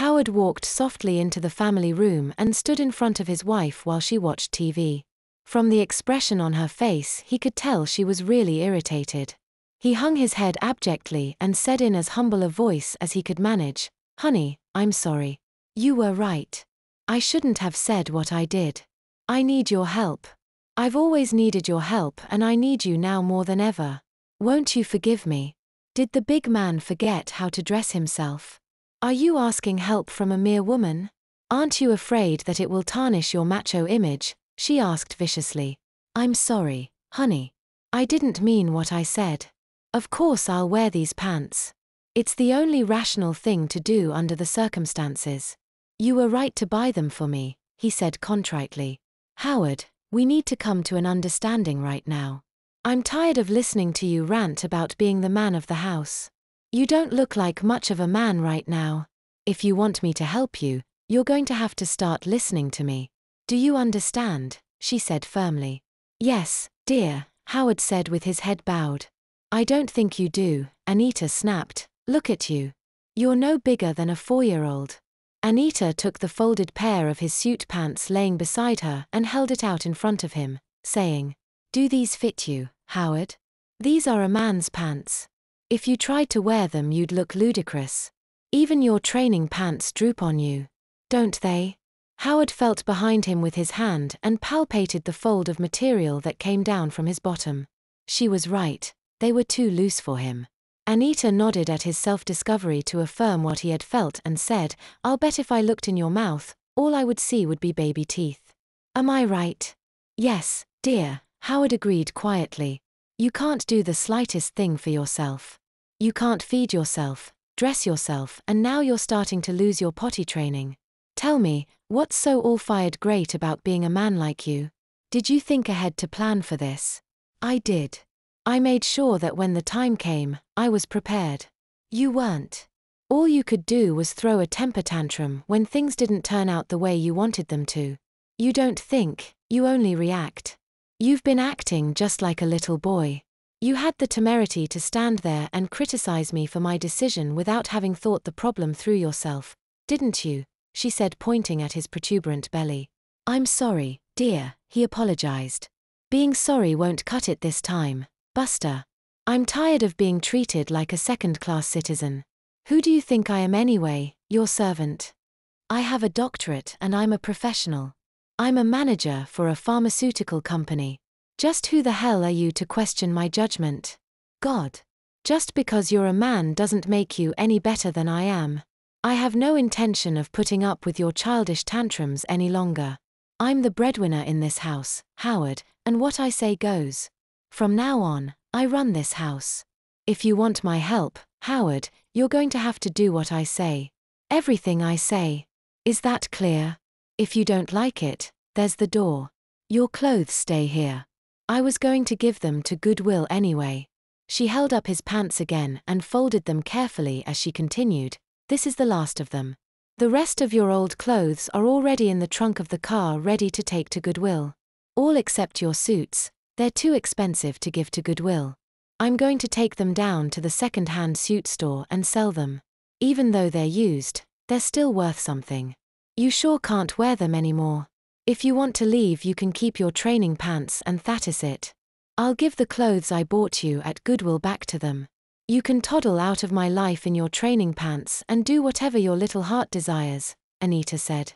Howard walked softly into the family room and stood in front of his wife while she watched TV. From the expression on her face, he could tell she was really irritated. He hung his head abjectly and said in as humble a voice as he could manage, "Honey, I'm sorry. You were right. I shouldn't have said what I did. I need your help. I've always needed your help and I need you now more than ever. Won't you forgive me?" Did the big man forget how to dress himself? Are you asking help from a mere woman? Aren't you afraid that it will tarnish your macho image? She asked viciously. "I'm sorry, honey. I didn't mean what I said. Of course I'll wear these pants. It's the only rational thing to do under the circumstances. You were right to buy them for me," he said contritely. "Howard, we need to come to an understanding right now. I'm tired of listening to you rant about being the man of the house. You don't look like much of a man right now. If you want me to help you, you're going to have to start listening to me. Do you understand?" she said firmly. "Yes, dear," Howard said with his head bowed. "I don't think you do," Anita snapped. "Look at you. You're no bigger than a 4-year-old. Anita took the folded pair of his suit pants laying beside her and held it out in front of him, saying, "Do these fit you, Howard? These are a man's pants. If you tried to wear them you'd look ludicrous. Even your training pants droop on you. Don't they?" Howard felt behind him with his hand and palpated the fold of material that came down from his bottom. She was right, they were too loose for him. Anita nodded at his self-discovery to affirm what he had felt and said, "I'll bet if I looked in your mouth, all I would see would be baby teeth. Am I right?" "Yes, dear," Howard agreed quietly. "You can't do the slightest thing for yourself. You can't feed yourself, dress yourself, and now you're starting to lose your potty training. Tell me, what's so all-fired great about being a man like you? Did you think ahead to plan for this?" "I did. I made sure that when the time came, I was prepared. You weren't. All you could do was throw a temper tantrum when things didn't turn out the way you wanted them to. You don't think, you only react. You've been acting just like a little boy. You had the temerity to stand there and criticize me for my decision without having thought the problem through yourself, didn't you?" she said, pointing at his protuberant belly. "I'm sorry, dear," he apologized. "Being sorry won't cut it this time, Buster. I'm tired of being treated like a second-class citizen. Who do you think I am anyway, your servant? I have a doctorate and I'm a professional. I'm a manager for a pharmaceutical company. Just who the hell are you to question my judgment? God. Just because you're a man doesn't make you any better than I am. I have no intention of putting up with your childish tantrums any longer. I'm the breadwinner in this house, Howard, and what I say goes. From now on, I run this house. If you want my help, Howard, you're going to have to do what I say. Everything I say. Is that clear? If you don't like it, there's the door. Your clothes stay here. I was going to give them to Goodwill anyway." She held up his pants again and folded them carefully as she continued, "This is the last of them. The rest of your old clothes are already in the trunk of the car ready to take to Goodwill. All except your suits. They're too expensive to give to Goodwill. I'm going to take them down to the second-hand suit store and sell them. Even though they're used, they're still worth something. You sure can't wear them anymore. If you want to leave you can keep your training pants and that is it. I'll give the clothes I bought you at Goodwill back to them. You can toddle out of my life in your training pants and do whatever your little heart desires," Anita said.